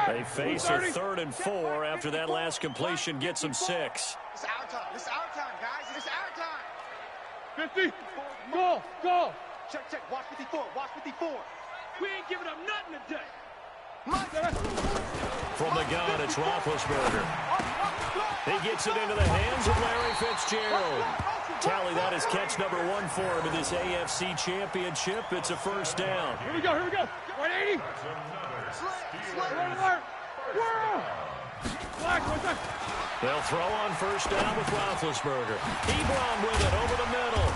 They face a 3rd and 4 after that last completion gets them 6. It's our time. It's our time, guys. It's our time. 50. Go. Go. Check, check. Watch 54. Watch 54. We ain't giving up nothing today. From the gun, it's Roethlisberger. He gets it into the hands of Larry Fitzgerald. Tally that is catch number 1 for him in this AFC Championship. It's a first down. Here we go. 180. They'll throw on first down with Roethlisberger. Ebron with it over the middle.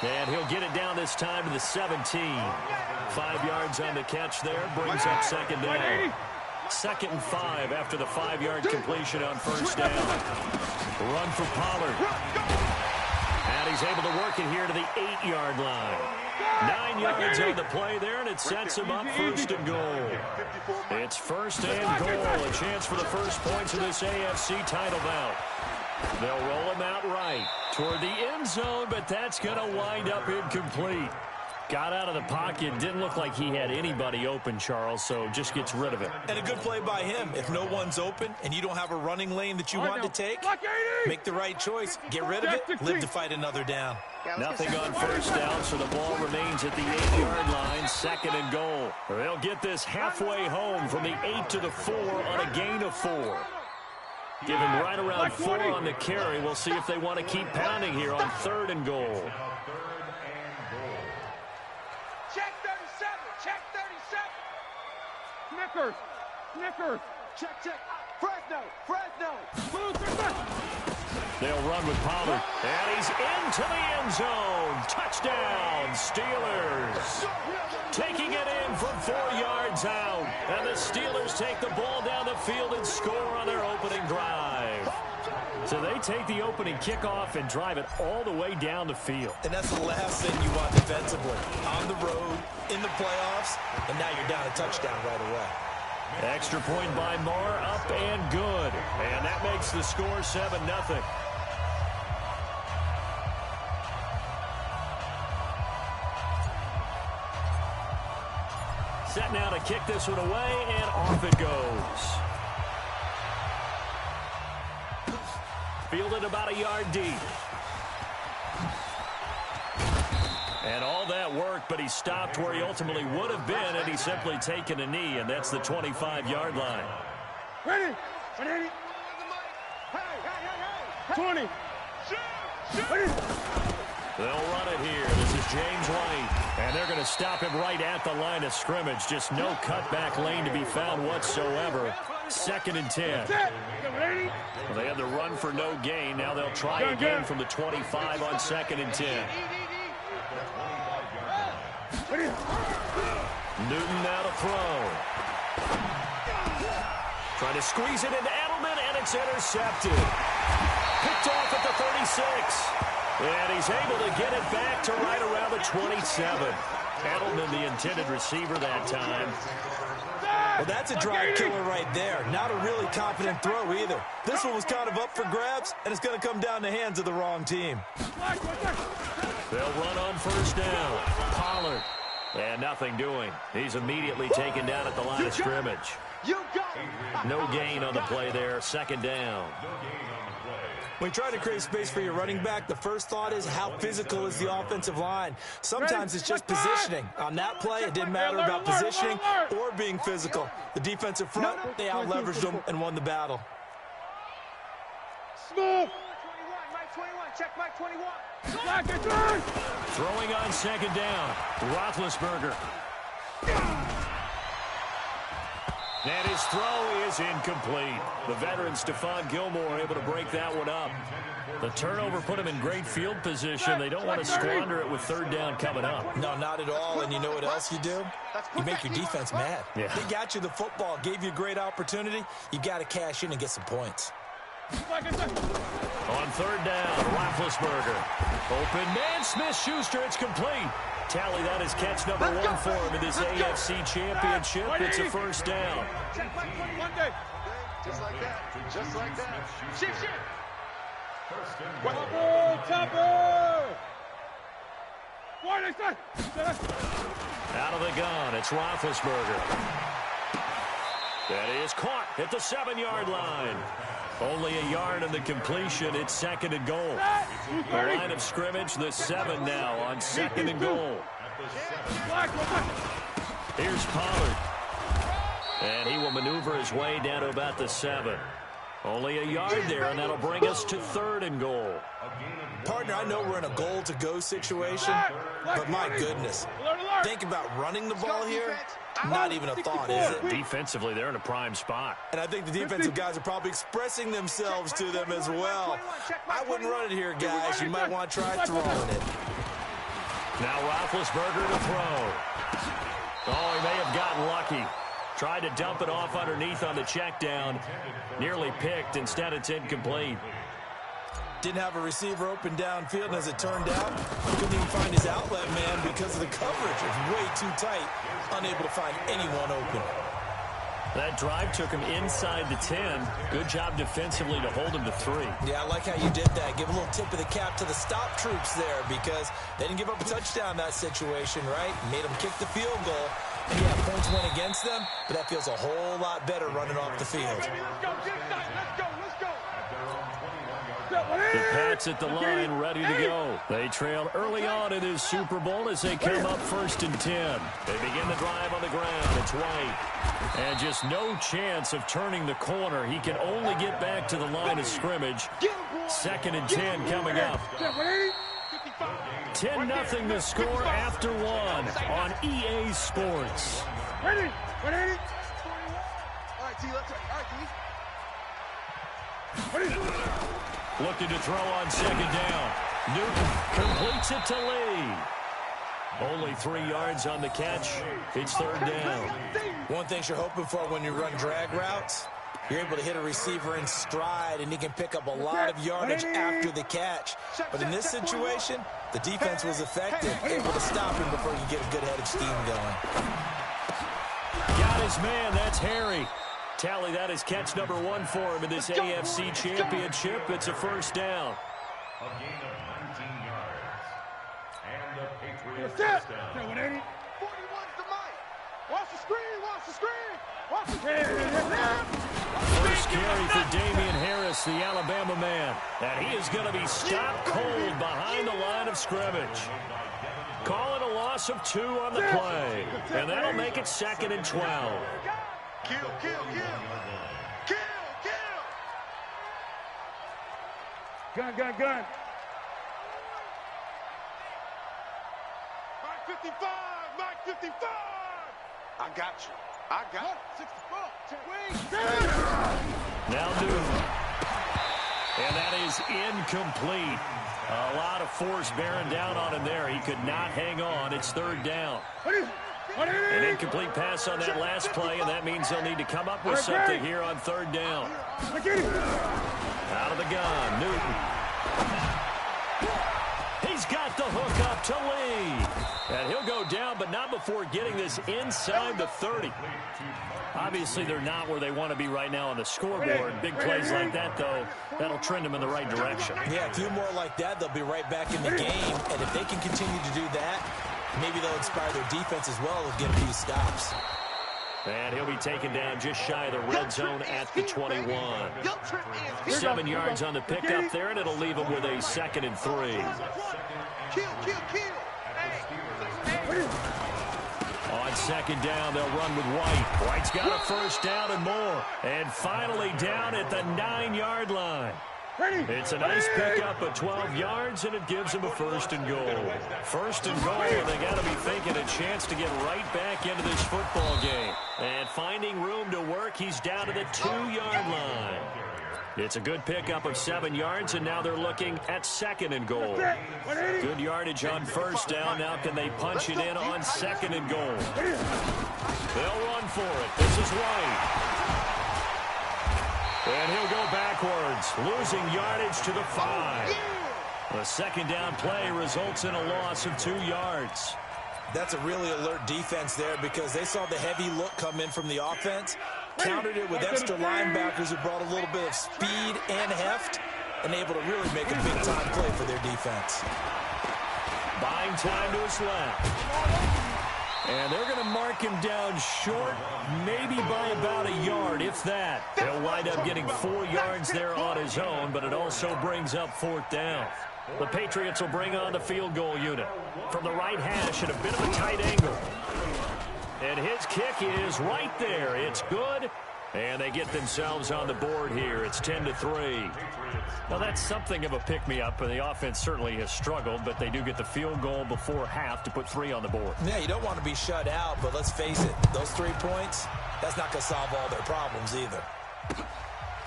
And he'll get it down this time to the 17. 5 yards on the catch there. Brings up second down. 2nd and 5 after the 5-yard completion on first down. Run for Pollard. And he's able to work it here to the 8-yard line. 9 yards on the play there, and it sets him up 1st and goal. It's 1st and goal. A chance for the first points of this AFC title bout. They'll roll him out right toward the end zone, but that's going to wind up incomplete. Got out of the pocket. Didn't look like he had anybody open, Charles, so just gets rid of it. And a good play by him. If no one's open and you don't have a running lane that you want to take, make the right choice. Get rid of it. Live to fight another down. Nothing on first down, so the ball remains at the 8-yard line. 2nd and goal. They'll get this halfway home from the 8 to the 4 on a gain of 4. Give him right around 4 on the carry. We'll see if they want to keep pounding here on 3rd and goal. Check 37. Check 37. Snickers. Check. Fresno. They'll run with Pollard. And he's into the end zone. Touchdown, Steelers. Taking it in from 4 yards out. And the Steelers take the ball down the field and score on their opening drive. So they take the opening kickoff and drive it all the way down the field. And that's the last thing you want defensively. On the road, in the playoffs, and now you're down a touchdown right away. Extra point by Marr, up and good. And that makes the score 7-0. Set now to kick this one away, and off it goes. Fielded about a yard deep. And all that work, but he stopped where he ultimately would have been, and he's simply taken a knee, and that's the 25-yard line. Ready. 20. Ready. They'll run it here. This is James White, and they're going to stop him right at the line of scrimmage. Just no cutback lane to be found whatsoever. 2nd and 10. Well, they had the run for no gain. Now they'll try again from the 25 on 2nd and 10. Newton now to throw. Trying to squeeze it into Edelman, and it's intercepted. Picked off at the 36. And he's able to get it back to right around the 27. Edelman, the intended receiver that time. Well, that's a drive killer right there. Not a really confident throw either. This one was kind of up for grabs, and it's going to come down the hands of the wrong team. They'll run on first down. Pollard. And nothing doing. He's immediately taken down at the line of scrimmage. No gain on the play there. 2nd down. When you try to create space for your running back, the first thought is how physical is the offensive line. Sometimes it's just positioning. On that play, it didn't matter about positioning or being physical. The defensive front, they out-leveraged them and won the battle. Smooth. Mike 21. Check Mike 21. Throwing on 2nd down. Roethlisberger. And his throw is incomplete. The veteran Stephon Gilmore able to break that one up. The turnover put him in great field position. They don't want to squander it with 3rd down coming up. No, not at all. And you know what else you do? You make your defense mad. Yeah. They got you the football, gave you a great opportunity. You got to cash in and get some points. On 3rd down, Roethlisberger. Open man, Smith-Schuster. It's complete. Tally that is catch number 1 for him in this AFC Championship. It's a first down. Just like that. Just like that. Shift. Topper. Out of the gun, it's Roethlisberger. That is caught at the 7-yard line. Only a yard on the completion. It's 2nd and goal. The line of scrimmage, the 7 now on 2nd and goal. Here's Pollard. And he will maneuver his way down to about the 7. Only a yard there, and that'll bring us to 3rd and goal. Partner, I know we're in a goal-to-go situation, but my goodness, think about running the ball here. Not even a thought, is it? Defensively, they're in a prime spot. And I think the defensive guys are probably expressing themselves to them as well. I wouldn't run it here, guys. You might want to try throwing it. Now Roethlisberger to throw. Oh, he may have gotten lucky. Tried to dump it off underneath on the check down. Nearly picked. Instead, it's incomplete. Didn't have a receiver open downfield, and as it turned out, couldn't even find his outlet man because of the coverage. It was way too tight. Unable to find anyone open. That drive took him inside the 10. Good job defensively to hold him to 3. Yeah, I like how you did that. Give a little tip of the cap to the stop troops there because they didn't give up a touchdown in that situation, right? Made them kick the field goal. And yeah, points went against them, but that feels a whole lot better running off the field. Let's go. The Pats at the line, ready to go. They trailed early on in this Super Bowl as they come up 1st and 10. They begin the drive on the ground. It's White. And just no chance of turning the corner. He can only get back to the line of scrimmage. 2nd and 10 coming up. 10-0 the score after 1 on EA Sports. Ready? All right, T, let's go. All right, T. Looking to throw on 2nd down. Newton completes it to Lee. Only 3 yards on the catch. It's 3rd down. One thing you're hoping for when you run drag routes, you're able to hit a receiver in stride, and he can pick up a lot of yardage after the catch. But in this situation, the defense was effective, able to stop him before he could get a good head of steam going. Got his man. That's Harry. Tally, that is catch number 1 for him in this AFC Championship. It's a 1st down. A gain of 19 yards. And the Patriots first down. 41's the mic. Watch the screen. First carry for Damian Harris, the Alabama man. And he is going to be stopped cold behind the line of scrimmage. Call it a loss of 2 on the play. And that'll make it 2nd and 12. Kill. Gun. Mike 55. I got you. 64. Now Newton. And that is incomplete. A lot of force bearing down on him there. He could not hang on. It's 3rd down. An incomplete pass on that last play, and that means they'll need to come up with something here on 3rd down. Out of the gun, Newton. He's got the hook up to Lee. And he'll go down, but not before getting this inside the 30. Obviously, they're not where they want to be right now on the scoreboard. Big plays like that, though, that'll trend them in the right direction. Yeah, a few more like that, they'll be right back in the game. And if they can continue to do that, maybe they'll inspire their defense as well and get a few stops. And he'll be taken down just shy of the red zone at the 21. 7 yards on the pickup there, and it'll leave him with a 2nd and 3. Kill. On 2nd down, they'll run with White. White's got a 1st down and more. And finally down at the 9-yard line. It's a nice pickup of 12 yards, and it gives them a 1st and goal. 1st and goal, and they got to be thinking a chance to get right back into this football game. And finding room to work, he's down to the 2-yard line. It's a good pickup of 7 yards, and now they're looking at 2nd and goal. Good yardage on 1st down. Now can they punch it in on 2nd and goal? They'll run for it. This is White. And he'll go backwards, losing yardage to the 5. The 2nd down play results in a loss of 2 yards. That's a really alert defense there because they saw the heavy look come in from the offense, countered it with extra linebackers who brought a little bit of speed and heft, and able to really make a big-time play for their defense. Buying time to his left. And they're going to mark him down short, maybe by about a yard, if that. He'll wind up getting 4 yards there on his own, but it also brings up 4th down. The Patriots will bring on the field goal unit from the right hash at a bit of a tight angle. And his kick is right there. It's good. And they get themselves on the board here. It's 10-3. Well, that's something of a pick-me-up. The offense certainly has struggled, but they do get the field goal before half to put 3 on the board. Yeah, you don't want to be shut out, but let's face it, those 3 points, that's not going to solve all their problems either.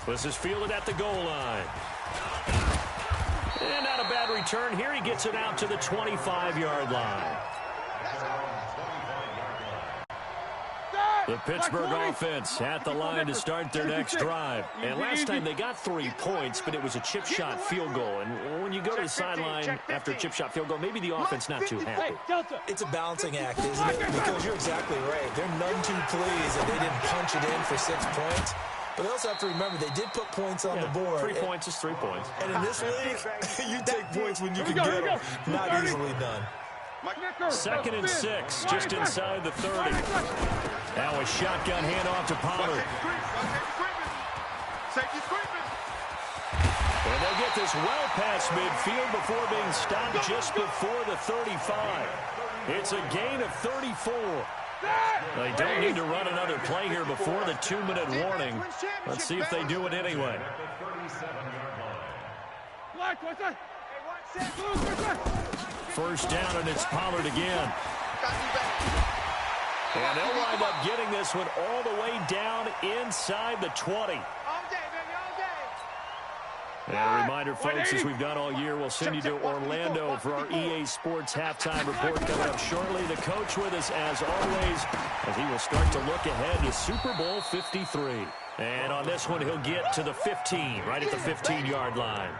This is fielded at the goal line. And not a bad return here. He gets it out to the 25-yard line. The Pittsburgh offense at the line to start their next drive. And last time they got 3 points, but it was a chip shot field goal. And when you go to the sideline after a chip shot field goal, maybe the offense not too happy. It's a balancing act, isn't it? Because you're exactly right. They're none too pleased that they didn't punch it in for 6 points. But they also have to remember they did put points on the board. 3 points is 3 points. And in this league, you take points when you can get them. Not easily done. 2nd and 6, just inside the 30. Now a shotgun handoff to Pollard. And they'll get this well past midfield before being stopped just before the 35. It's a gain of 34. They don't need to run another play here before the 2-minute warning. Let's see if they do it anyway. First down, and it's Pollard again. And they'll wind up getting this one all the way down inside the 20. And a reminder, folks, as we've done all year, we'll send you to Orlando for our EA Sports halftime report coming up shortly. The coach with us, as always, as he will start to look ahead to Super Bowl 53. And on this one, he'll get to the 15, right at the 15-yard line.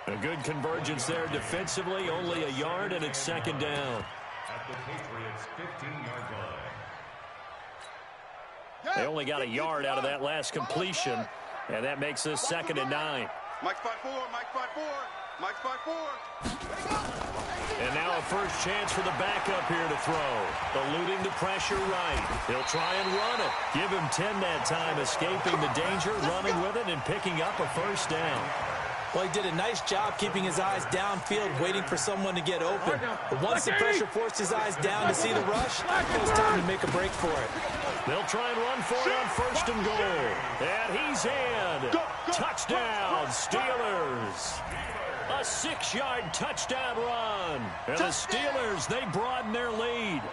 A good convergence there defensively, only a yard, and it's 2nd down. At the Patriots' 15-yard line. They only got a yard out of that last completion, and that makes this 2nd and 9. Mike 5-4, Mike 5-4, Mike 5-4. And now a first chance for the backup here to throw. Eluding the pressure right. He'll try and run it. Give him 10 that time, escaping the danger, running with it, and picking up a first down. Well, he did a nice job keeping his eyes downfield, waiting for someone to get open. But once the pressure forced his eyes down to see the rush, it was time to make a break for it. They'll try and run for it on 1st and goal. And he's in. Touchdown, Steelers. A 6-yard touchdown run. And the Steelers, they broaden their lead.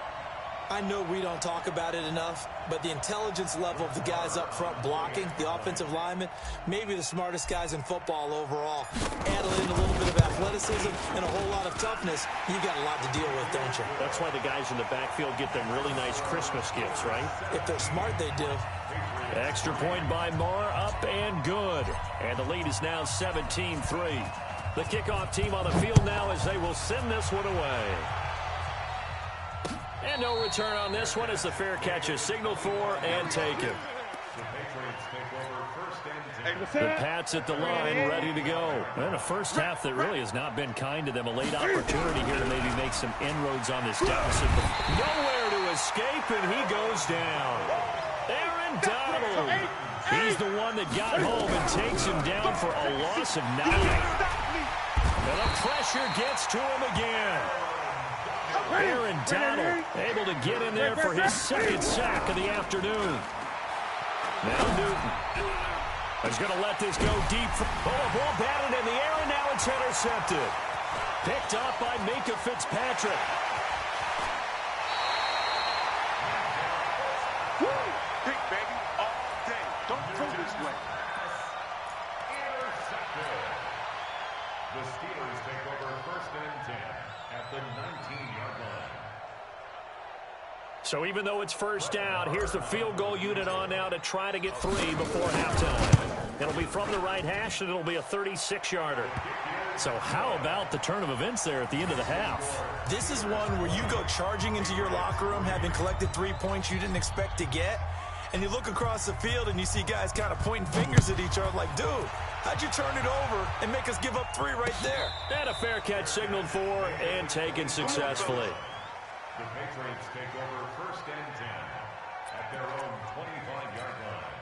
I know we don't talk about it enough, but the intelligence level of the guys up front blocking, the offensive linemen, maybe the smartest guys in football overall. Add in a little bit of athleticism and a whole lot of toughness, you got a lot to deal with, don't you? That's why the guys in the backfield get them really nice Christmas gifts, right? If they're smart, they do. Extra point by Marr, up and good. And the lead is now 17-3. The kickoff team on the field now as they will send this one away. And no return on this one as the fair catch is signaled for and taken. The Pats at the line, ready to go. And a first half that really has not been kind to them. A late opportunity here to maybe make some inroads on this deficit. Nowhere to escape, and he goes down. Aaron Donald. He's the one that got home and takes him down for a loss of 9. And the pressure gets to him again. Aaron Donald able to get in there for his 2nd sack of the afternoon. Now Newton is going to let this go deep. Ball batted in the air, and now it's intercepted. Picked up by Minkah Fitzpatrick. Pick, baby, all day. Don't throw this way. Intercepted. The Steelers take over 1st and 10 at the 19-yard line. So even though it's first down, here's the field goal unit on now to try to get 3 before halftime. It'll be from the right hash, and it'll be a 36-yarder. So how about the turn of events there at the end of the half? This is one where you go charging into your locker room having collected 3 points you didn't expect to get, and you look across the field and you see guys kind of pointing fingers at each other like, dude, how'd you turn it over and make us give up 3 right there? And a fair catch signaled for and taken successfully. The Patriots take over 1st and 10 at their own 25-yard line.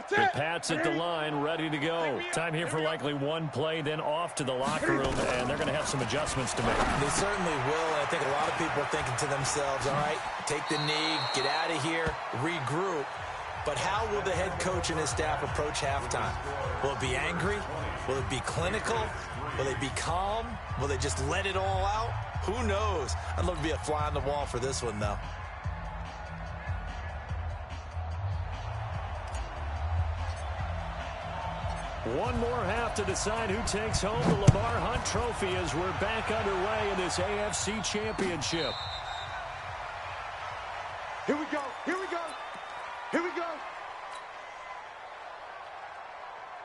The Pats at the line, ready to go. Time here for likely one play, then off to the locker room, and they're going to have some adjustments to make. They certainly will, and I think a lot of people are thinking to themselves, all right, take the knee, get out of here, regroup. But how will the head coach and his staff approach halftime? Will it be angry? Will it be clinical? Will they be calm? Will they just let it all out? Who knows? I'd love to be a fly on the wall for this one, though. One more half to decide who takes home the Lamar Hunt Trophy as we're back underway in this AFC Championship. Here we go. Here we go. Here we go.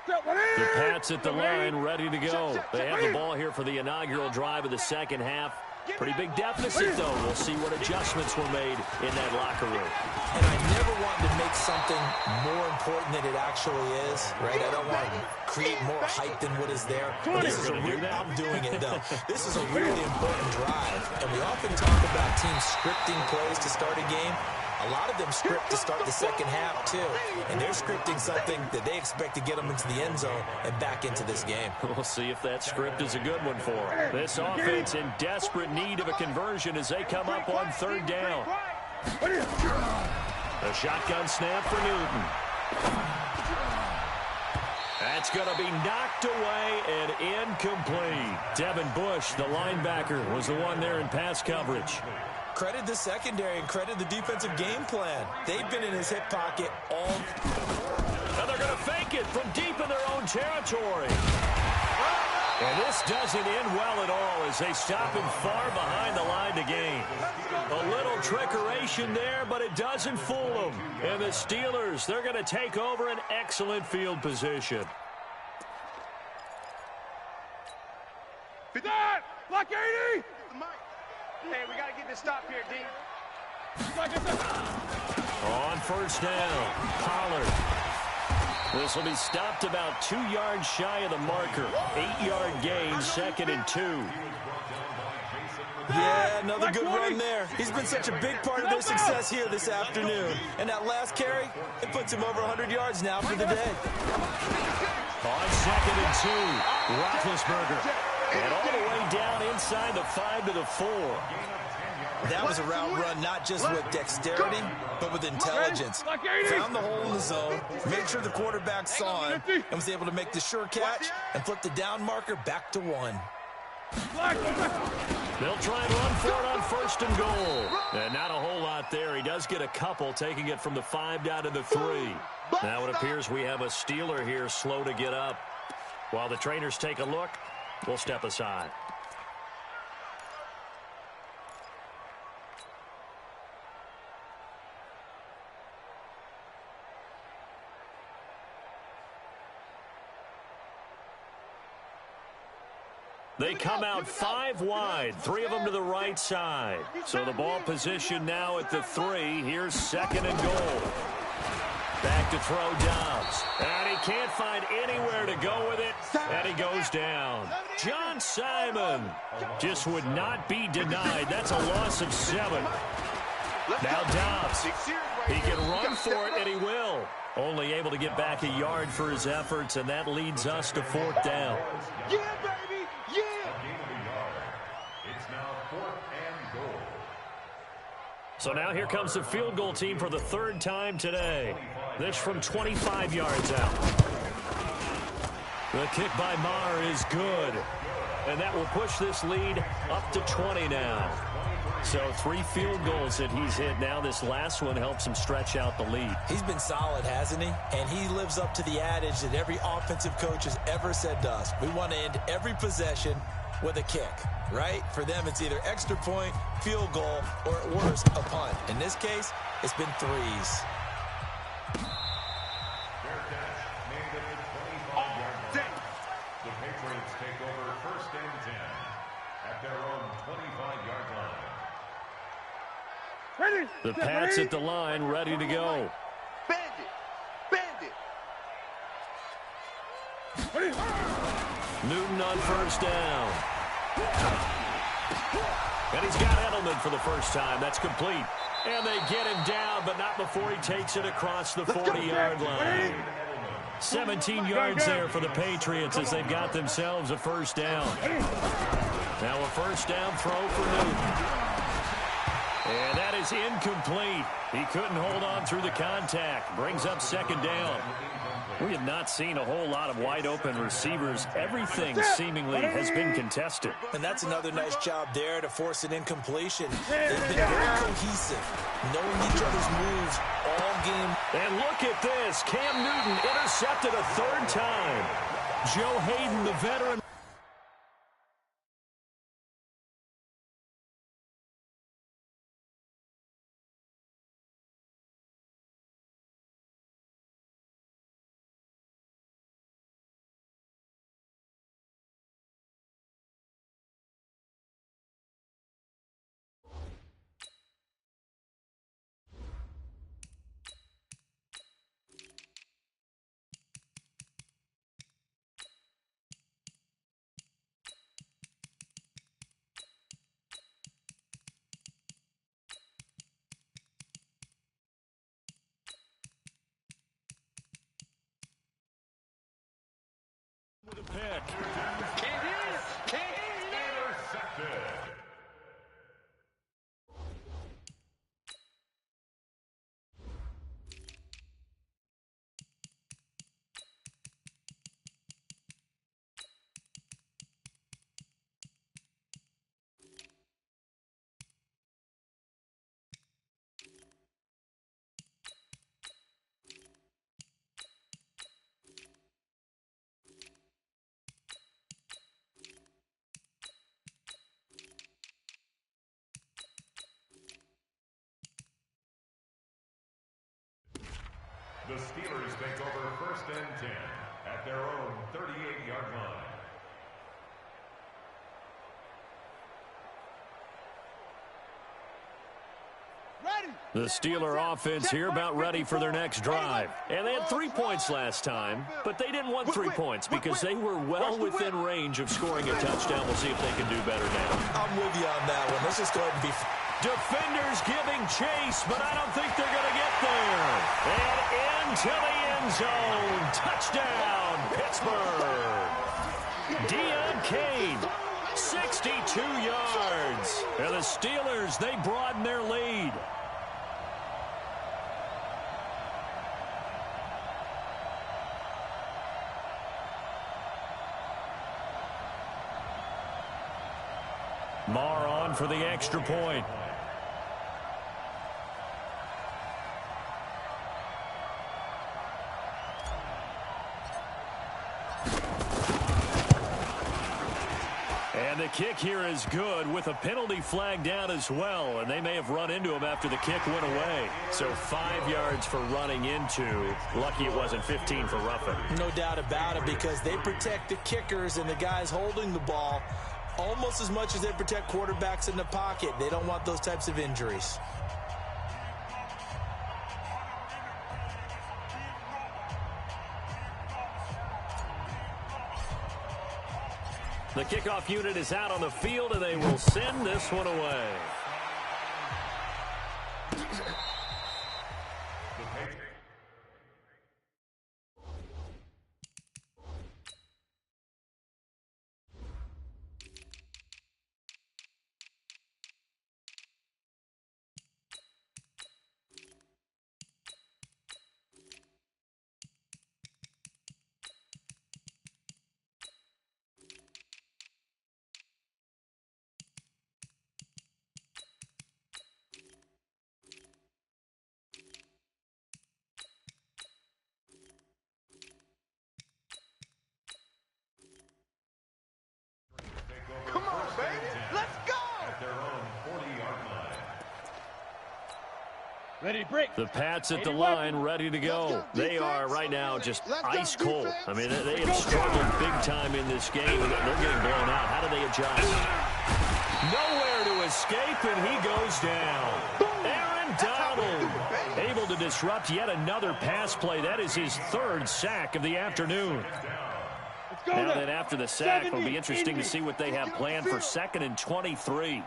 The Pats at the line, ready to go. They have the ball here for the inaugural drive of the second half. Pretty big deficit, though. We'll see what adjustments were made in that locker room. And I never wanted to make something more important than it actually is, right? I don't want to create more hype than what is there. But this is I'm doing it, though. This is a really important drive. And we often talk about teams scripting plays to start a game. A lot of them script to start the second half, too. And they're scripting something that they expect to get them into the end zone and back into this game. We'll see if that script is a good one for them. This offense in desperate need of a conversion as they come up on 3rd down. A shotgun snap for Newton. That's going to be knocked away and incomplete. Devin Bush, the linebacker, was the one there in pass coverage. Credit the secondary and credit the defensive game plan. They've been in his hip pocket all. And they're going to fake it from deep in their own territory. And this doesn't end well at all as they stop him far behind the line to gain. A little trickeration there, but it doesn't fool them. And the Steelers, they're going to take over an excellent field position. Block 80! Hey, we got to get this stop here, D. On 1st down, Pollard. This will be stopped about 2 yards shy of the marker. 8-yard gain, 2nd and 2. Yeah, another good run there. He's been such a big part of their success here this afternoon. And that last carry, it puts him over 100 yards now for the day. On 2nd and 2, Roethlisberger. And all the way down inside the 5 to the 4. That was a route run not just with dexterity, but with intelligence. Found the hole in the zone, made sure the quarterback saw him, and was able to make the sure catch and flip the down marker back to 1. They'll try and run for it on 1st and goal. And not a whole lot there. He does get a couple, taking it from the 5 down to the 3. Now it appears we have a Steeler here slow to get up. While the trainers take a look, we'll step aside. They come out 5 wide, 3 of them to the right side. So the ball position now at the 3. Here's 2nd and goal. Back to throw Dobbs. And he can't find anywhere to go with it. And he goes down. John Simon just would not be denied. That's a loss of 7. Now Dobbs. He can run for it, and he will. Only able to get back a yard for his efforts, and that leads us to 4th down. Yeah, baby! Yeah! It's now 4th and goal. So now here comes the field goal team for the 3rd time today. This from 25 yards out. The kick by Maher is good. And that will push this lead up to 20 now. So 3 field goals that he's hit now. This last one helps him stretch out the lead. He's been solid, hasn't he? And he lives up to the adage that every offensive coach has ever said to us. We want to end every possession with a kick, right? For them, it's either extra point, field goal, or at worst, a punt. In this case, it's been 3s. The Patriots take over 1st and 10 at their own 25-yard line. The Pats at the line, ready to go. Bandit! Bandit! Newton on 1st down. And he's got Edelman for the first time. That's complete. And they get him down, but not before he takes it across the 40-yard line. 17 yards there for the Patriots as they've got themselves a first down. Now a first down throw for Newton. And that is incomplete. He couldn't hold on through the contact. Brings up second down. We have not seen a whole lot of wide-open receivers. Everything seemingly has been contested. And that's another nice job there to force an incompletion. They've been very cohesive, knowing each other's moves all game. And look at this. Cam Newton intercepted a third time. Joe Hayden, the veteran. Pick. Intercepted. The Steelers take over first and 10 at their own 38-yard line. The Steeler offense here about ready for their next drive. And they had 3 points last time, but they didn't want 3 points because they were well within range of scoring a touchdown. We'll see if they can do better now. I'm with you on that one. Let's just go ahead and be... Defenders giving chase, but I don't think they're going to get there. And into the end zone. Touchdown, Pittsburgh. Deion Kane, 62 yards. And the Steelers, they broaden their lead. Marr on for the extra point. And the kick here is good with a penalty flag down as well. And they may have run into him after the kick went away. So 5 yards for running into. Lucky it wasn't 15 for roughing. No doubt about it, because they protect the kickers and the guys holding the ball almost as much as they protect quarterbacks in the pocket. They don't want those types of injuries. The kickoff unit is out on the field, and they will send this one away. Come on, baby. Let's go. At their own 40-yard line. Ready to break. The Pats at the line, ready to go. They are right now just ice cold. I mean, they have struggled big time in this game, and they're getting blown out. How do they adjust? Nowhere to escape, and he goes down. Aaron Donald able to disrupt yet another pass play. That is his third sack of the afternoon. Now then, after the sack, it'll be interesting to see what they have planned for 2nd and 23.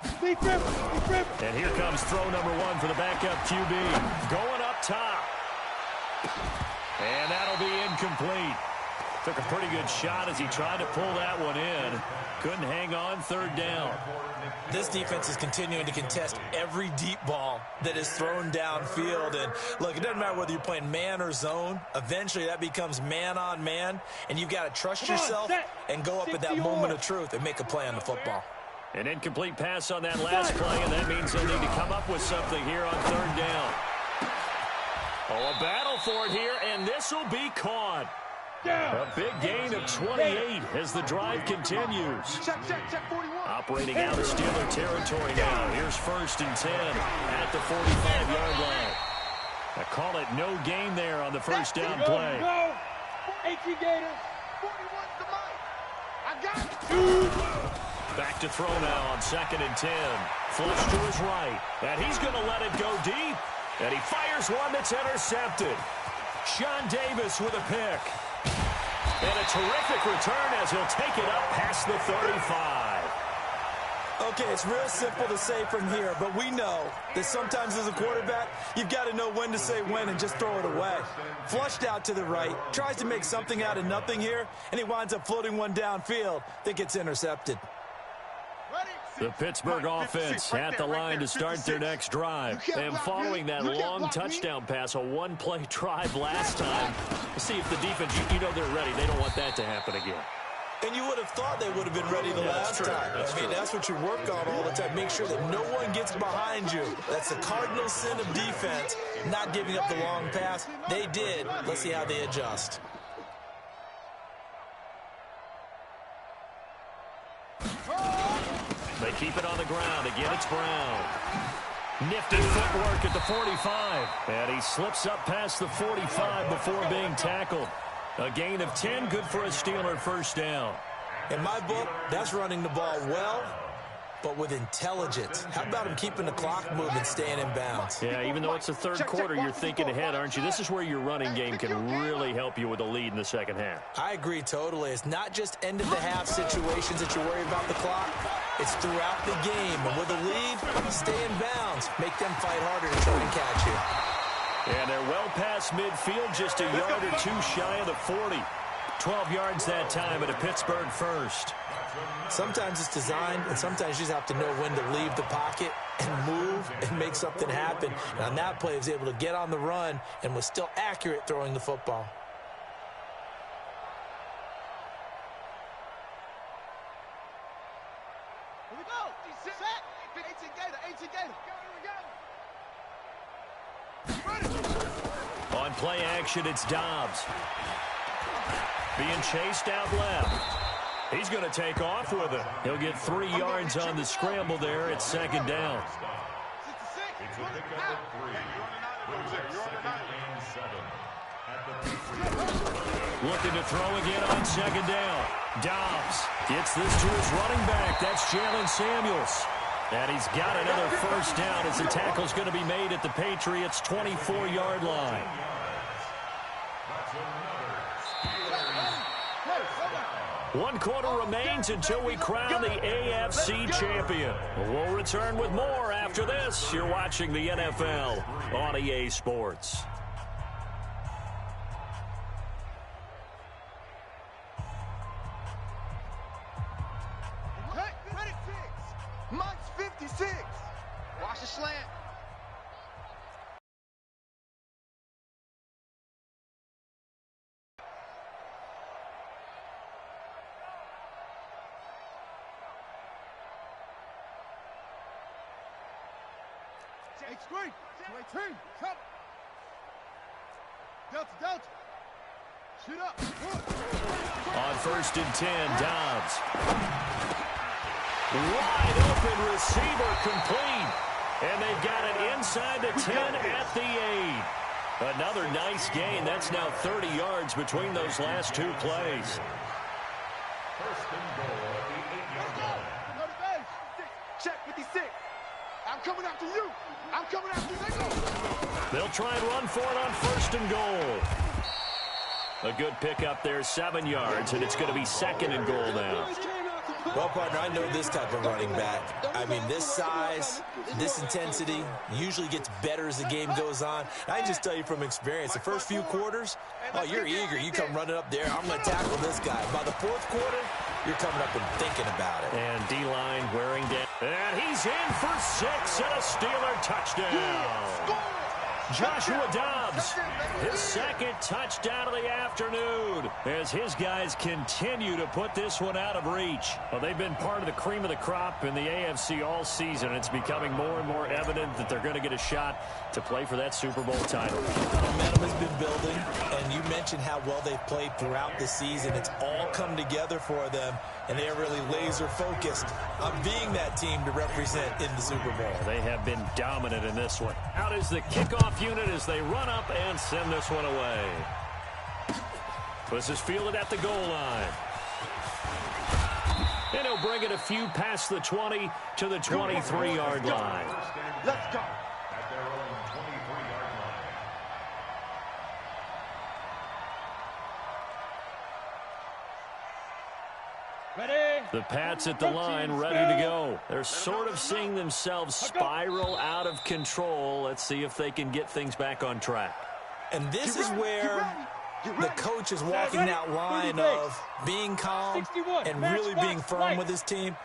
And here comes throw number 1 for the backup QB. Going up top. And that'll be incomplete. Took a pretty good shot as he tried to pull that one in. Couldn't hang on, 3rd down. This defense is continuing to contest every deep ball that is thrown downfield. And look, it doesn't matter whether you're playing man or zone. Eventually that becomes man on man. And you've got to trust yourself and go up at that moment of truth and make a play on the football. An incomplete pass on that last play, and that means they'll need to come up with something here on 3rd down. Oh, a battle for it here, and this will be caught. A big gain of 28 as the drive continues. Operating out of Steeler territory now. Here's 1st and 10 at the 45-yard line. I call it no gain there on the 1st down play. Back to throw now on 2nd and 10. Flush to his right, and he's going to let it go deep. And he fires one that's intercepted. Sean Davis with a pick. And a terrific return as he'll take it up past the 35. Okay, it's real simple to say from here, but we know that sometimes as a quarterback, you've got to know when to say when and just throw it away. Flushed out to the right, tries to make something out of nothing here, and he winds up floating one downfield that gets intercepted. The Pittsburgh offense at the line to start their next drive. And following that long touchdown pass, a one-play drive last time, we'll see if the defense, you know they're ready. They don't want that to happen again. And you would have thought they would have been ready the last time. I mean, that's what you work on all the time. Make sure that no one gets behind you. That's the cardinal sin of defense, not giving up the long pass. They did. Let's see how they adjust. They keep it on the ground. Again, it's Brown. Nifty footwork at the 45. And he slips up past the 45 before being tackled. A gain of 10, good for a Steeler 1st down. In my book, that's running the ball well, but with intelligence. How about him keeping the clock moving, staying in bounds? Yeah, even though it's the 3rd quarter, you're thinking ahead, aren't you? This is where your running game can really help you with a lead in the 2nd half. I agree totally. It's not just end-of-the-half situations that you worry about the clock. It's throughout the game. And with a lead, stay in bounds. Make them fight harder to try and catch you. And they're well past midfield, just a yard or two shy of the 40. 12 yards that time at a Pittsburgh 1st. Sometimes it's designed, and sometimes you just have to know when to leave the pocket and move and make something happen. And on that play, he was able to get on the run and was still accurate throwing the football. Here we go. Set. 18 Gator. 18 Gator. On play action, it's Dobbs. Being chased out left. He's going to take off with it. He'll get 3 yards on the scramble there at 2nd down. Looking to throw again on 2nd down. Dobbs gets this to his running back. That's Jalen Samuels. And he's got another 1st down as the tackle's going to be made at the Patriots' 24-yard line. One quarter remains until we crown the AFC champion. We'll return with more after this. You're watching the NFL on EA Sports. Ready, 6. Mike's 56. Watch the slant. Screen. 18. Cover. Delta. Shoot up. On 1st and 10, Dobbs. Wide open receiver complete. And they've got it inside the 10 at the 8. Another nice gain. That's now 30 yards between those last 2 plays. 1st and goal at the 8-yard line. Check 56. I'm coming after you. I'm coming after you. They'll try and run for it on 1st and goal. A good pickup there, 7 yards, and it's going to be 2nd and goal now. Well, partner, I know this type of running back. I mean, this size, this intensity usually gets better as the game goes on. I can just tell you from experience, the first few quarters, oh, you're eager. You come running up there, I'm going to tackle this guy. By the 4th quarter, you're coming up and thinking about it. And D-line wearing down. And he's in for 6 and a Steeler touchdown. Joshua Dobbs, his 2nd touchdown of the afternoon as his guys continue to put this one out of reach. Well, they've been part of the cream of the crop in the AFC all season. It's becoming more and more evident that they're going to get a shot to play for that Super Bowl title. Momentum has been building, and you mentioned how well they've played throughout the season. It's all come together for them, and they are really laser-focused on being that team to represent in the Super Bowl. They have been dominant in this one. Out is the kickoff unit as they run up and send this one away. This is fielded at the goal line. And he'll bring it a few past the 20 to the 23-yard line. Let's go. At their own 23-yard line. Ready? The Pats at the line, ready to go. They're sort of seeing themselves spiral out of control. Let's see if they can get things back on track. And this is where the coach is walking that line of being calm and really being firm with his team.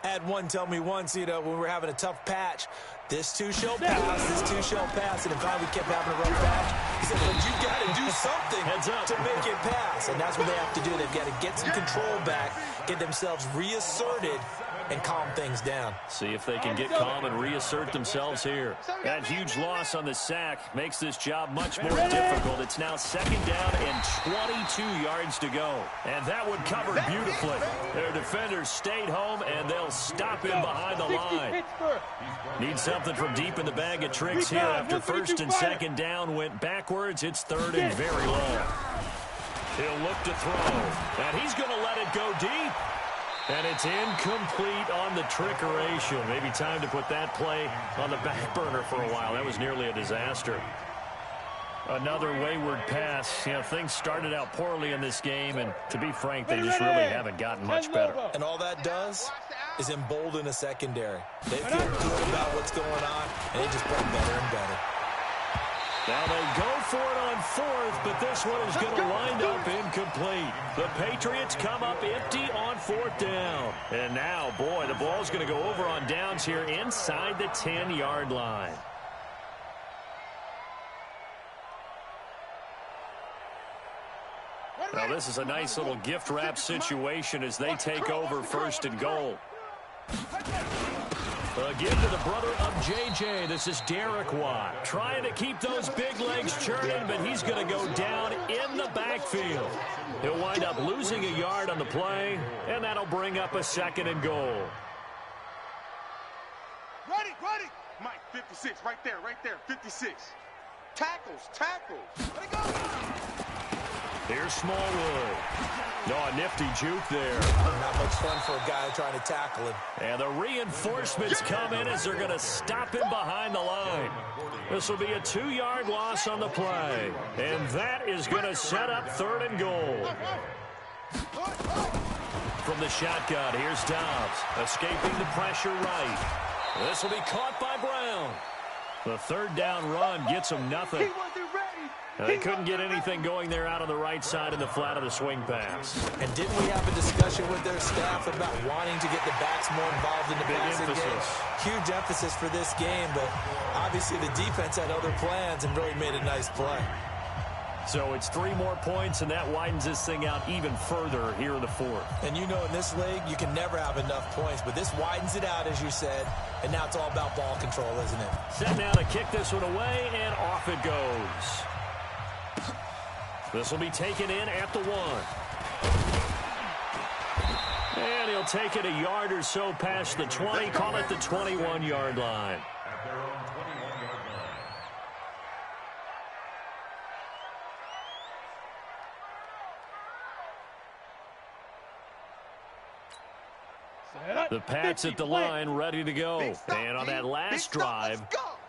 I had one tell me once, you know, when we were having a tough patch, this too shall pass, this too shall pass. And if I kept having a rough patch, he said, well, you got to do something to make it pass. And that's what they have to do. They've got to get some control back, get themselves reasserted, and calm things down. See if they can get calm and reassert themselves here. That huge loss on the sack makes this job much more difficult. It's now 2nd down and 22 yards to go. And that one covered beautifully. Their defenders stayed home, and they'll stop him behind the line. Need something from deep in the bag of tricks here after 1st and 2nd down went backwards. It's 3rd and very low. He'll look to throw, and he's going to let it go deep. And it's incomplete on the trickeration. Maybe time to put that play on the back burner for a while. That was nearly a disaster. Another wayward pass. You know, things started out poorly in this game, and to be frank, they just really haven't gotten much better. And all that does is embolden a secondary. They feel good about what's going on, and they just play better and better. Now they go for it on 4th, but this one is going to wind up incomplete. The Patriots come up empty on 4th down. And now, boy, the ball's going to go over on downs here inside the 10-yard line. Now this is a nice little gift wrap situation as they take over 1st and goal. Again to the brother of J.J. This is Derek Watt. Trying to keep those big legs churning, but he's going to go down in the backfield. He'll wind up losing a yard on the play, and that'll bring up a 2nd and goal. Ready. Mike, 56, right there, 56. Tackles. Let it go. Here's Smallwood. No, a nifty juke there. Not much fun for a guy trying to tackle him. And the reinforcements come in as they're going to stop him behind the line. This will be a 2-yard loss on the play. And that is going to set up 3rd and goal. From the shotgun, here's Dobbs. Escaping the pressure right. This will be caught by Brown. The 3rd down run gets him nothing. They couldn't get anything going there out on the right side in the flat of the swing pass. And didn't we have a discussion with their staff about wanting to get the backs more involved in the passing game? Huge emphasis for this game, but obviously the defense had other plans and really made a nice play. So it's 3 more points, and that widens this thing out even further here in the 4th. And you know in this league, you can never have enough points, but this widens it out, as you said, and now it's all about ball control, isn't it? Set now to kick this one away, and off it goes. This will be taken in at the 1. And he'll take it a yard or so past the 20, call it the 21-yard line. At their own 21-yard line. The Pats at the line, ready to go. And on that last drive,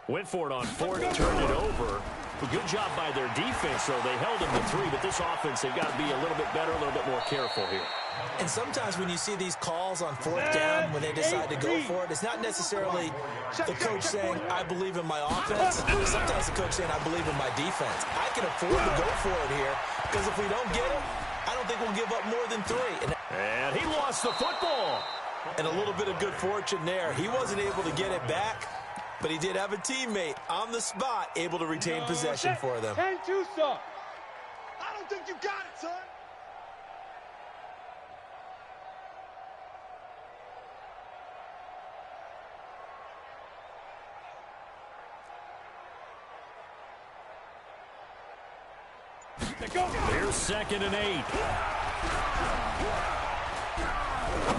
went for it on 4th, turned it over. A good job by their defense, though. They held them to 3, but this offense, they've got to be a little bit better, a little bit more careful here. And sometimes when you see these calls on 4th down, when they decide to go for it, it's not necessarily the coach saying, I believe in my offense. Sometimes the coach saying, I believe in my defense. I can afford to go for it here, because if we don't get it, I don't think we'll give up more than 3. And he lost the football. And a little bit of good fortune there. He wasn't able to get it back, but he did have a teammate on the spot able to retain possession for them. I don't think you got it, son. Here's 2nd and 8.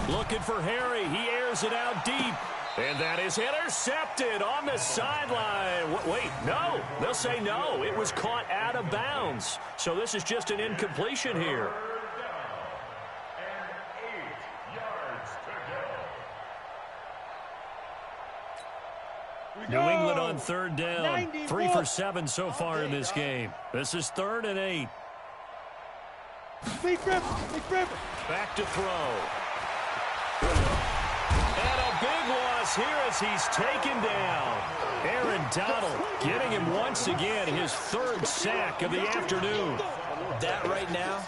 Looking for Harry. He airs it out deep. And that is intercepted on the sideline. Wait, no. They'll say no. It was caught out of bounds. So this is just an incompletion here. New England on 3rd down. 3 for 7 so far in this game. This is 3rd and 8. Back to throw. And a big loss here as he's taken down. Aaron Donald getting him once again, his 3rd sack of the afternoon. That right now,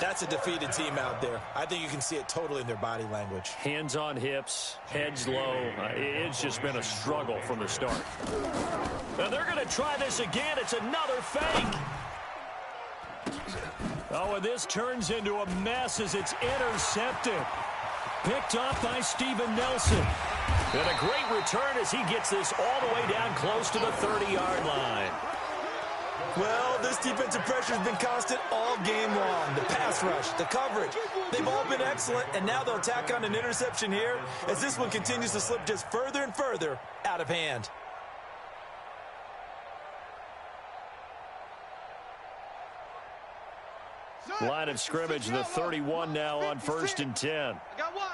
that's a defeated team out there. I think you can see it totally in their body language. Hands on hips, heads low. It's just been a struggle from the start. Now they're going to try this again. It's another fake. Oh, and this turns into a mess as it's intercepted. Picked off by Steven Nelson. And a great return as he gets this all the way down close to the 30-yard line. Well, this defensive pressure has been constant all game long. The pass rush, the coverage, they've all been excellent, and now they'll tack on an interception here as this one continues to slip just further and further out of hand. Line of scrimmage, the 31 now on 1st and 10. I got wide.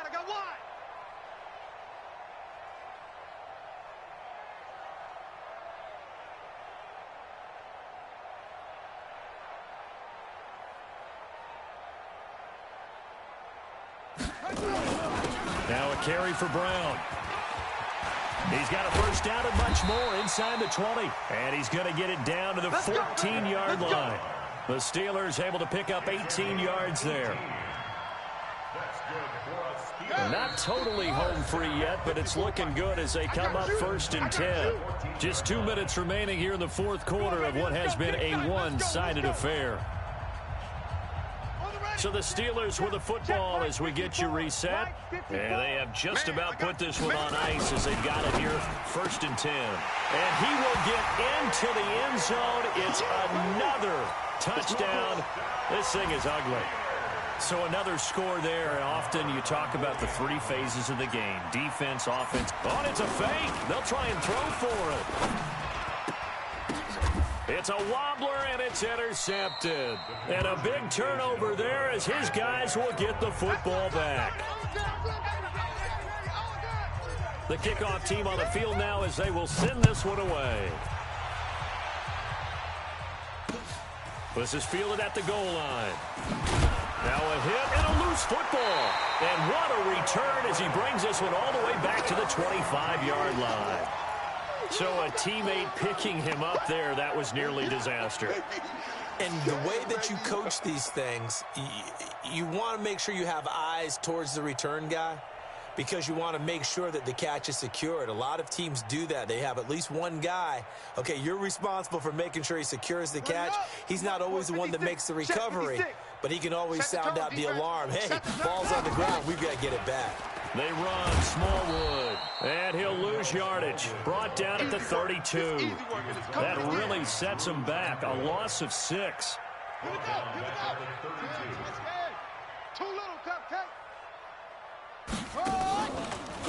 Now a carry for Brown. He's got a 1st down and much more inside the 20. And he's going to get it down to the 14-yard line. The Steelers able to pick up 18 yards there. Not totally home free yet, but it's looking good as they come up 1st and 10. Just 2 minutes remaining here in the 4th quarter of what has been a one-sided affair. So the Steelers with the football as we get you reset. And they have just about put this one on ice as they've got it here 1st and 10. And he will get into the end zone. It's another touchdown. This thing is ugly. So another score there. And often you talk about the 3 phases of the game. Defense, offense. Oh, it's a fake. They'll try and throw for it. It's a wobbler, and it's intercepted. And a big turnover there as his guys will get the football back. The kickoff team on the field now as they will send this one away. This is fielded at the goal line. Now a hit and a loose football. And what a return as he brings this one all the way back to the 25-yard line. So a teammate picking him up there, that was nearly disaster. And the way that you coach these things, you want to make sure you have eyes towards the return guy because you want to make sure that the catch is secured. A lot of teams do that. They have at least one guy. Okay, you're responsible for making sure he secures the catch. He's not always the one that makes the recovery, but he can always sound out the alarm. Hey, ball's on the ground. We've got to get it back. They run, Smallwood, and he'll lose yardage. Brought down at the 32. That really sets him back. A loss of 6. Here we go. Too little, cupcake.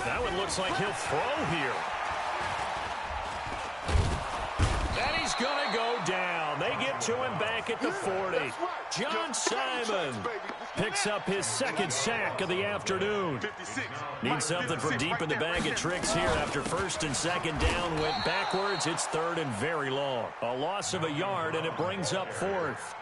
That one looks like he'll throw here. And he's going to go down. They get it to him back at the 40. John Simon picks up his second sack of the afternoon. Needs something from deep in the bag of tricks here after first and second down went backwards. It's third and very long. A loss of a yard, and it brings up fourth.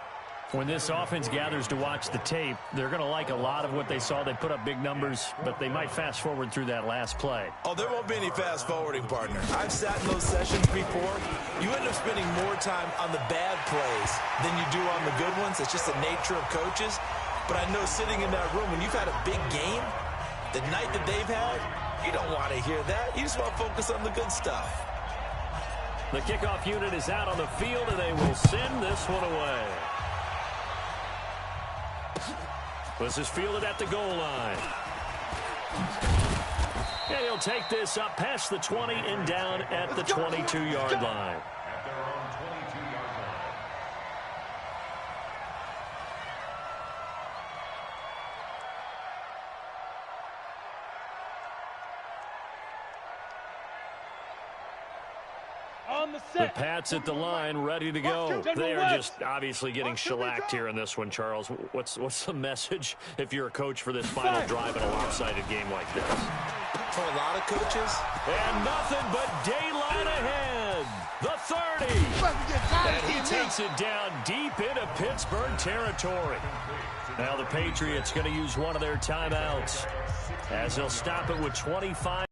When this offense gathers to watch the tape, they're going to like a lot of what they saw. They put up big numbers, but they might fast forward through that last play. Oh, there won't be any fast forwarding, partner. I've sat in those sessions before. You end up spending more time on the bad plays than you do on the good ones. It's just the nature of coaches. But I know sitting in that room, when you've had a big game, the night that they've had, you don't want to hear that. You just want to focus on the good stuff. The kickoff unit is out on the field, and they will send this one away. This is fielded at the goal line. And he'll take this up past the 20 and down at the 22-yard line. At their own 22-yard line. The Pats at the line, ready to go. They are just obviously getting shellacked here in this one, Charles. What's the message if you're a coach for this final drive in a lopsided game like this? For a lot of coaches. And nothing but daylight ahead. The 30. And he takes it down deep into Pittsburgh territory. Now the Patriots going to use one of their timeouts as they'll stop it with 25.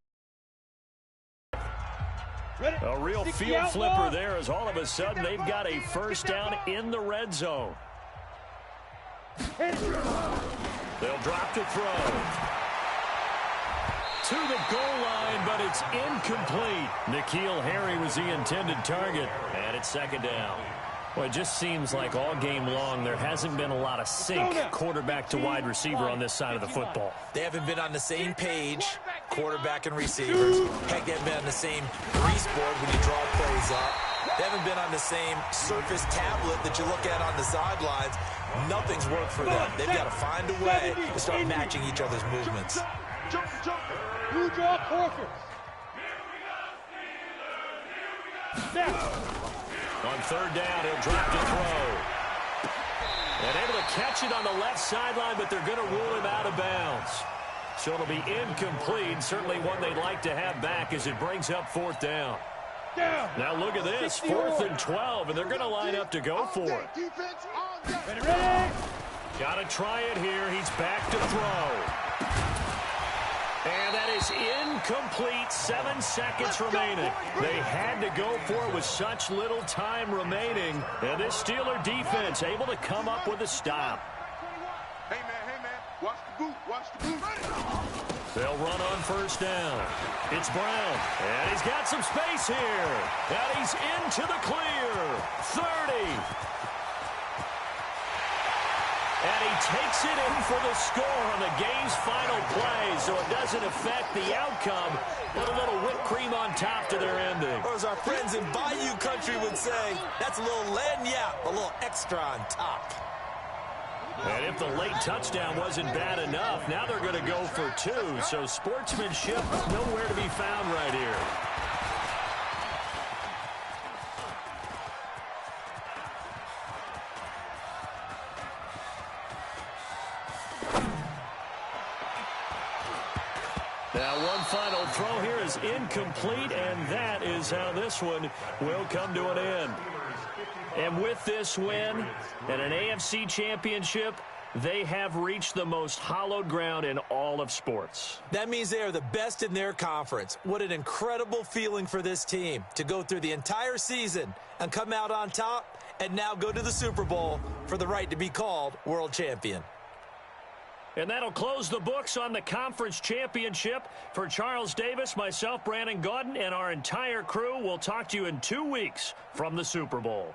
A real field flipper there as all of a sudden they've got a first down in the red zone. They'll drop to throw. To the goal line, but it's incomplete. N'Keal Harry was the intended target, and it's second down. Well, it just seems like all game long there hasn't been a lot of sync quarterback to wide receiver on this side of the football. They haven't been on the same page, quarterback and receivers. Heck, they haven't been on the same grease board when you draw plays up. They haven't been on the same surface tablet that you look at on the sidelines. Nothing's worked for them. They've got to find a way to start matching each other's movements. You draw forfeits. On third down, he'll drop to throw. And able to catch it on the left sideline, but they're going to rule him out of bounds. So it'll be incomplete. Certainly one they'd like to have back as it brings up fourth down. Now look at this, 4th and 12, and they're going to line up to go for it. Ready? Got to try it here. He's back to throw. And that is incomplete. 7 seconds remaining. They had to go for it with such little time remaining. And this Steeler defense able to come up with a stop. Hey, man, watch the boot, watch the boot. They'll run on first down. It's Brown, and he's got some space here. And he's into the clear. 30. And he takes it in for the score on the game's final play, so it doesn't affect the outcome. Put a little whipped cream on top to their ending. Or as our friends in Bayou Country would say, that's a little lagniappe, a little extra on top. And if the late touchdown wasn't bad enough, now they're going to go for 2. So sportsmanship nowhere to be found right here. Now one final throw here is incomplete, and that is how this one will come to an end. And with this win and an AFC Championship, they have reached the most hallowed ground in all of sports. That means they are the best in their conference. What an incredible feeling for this team to go through the entire season and come out on top and now go to the Super Bowl for the right to be called world champion. And that'll close the books on the conference championship. For Charles Davis, myself, Brandon Gaudin, and our entire crew, we'll talk to you in 2 weeks from the Super Bowl.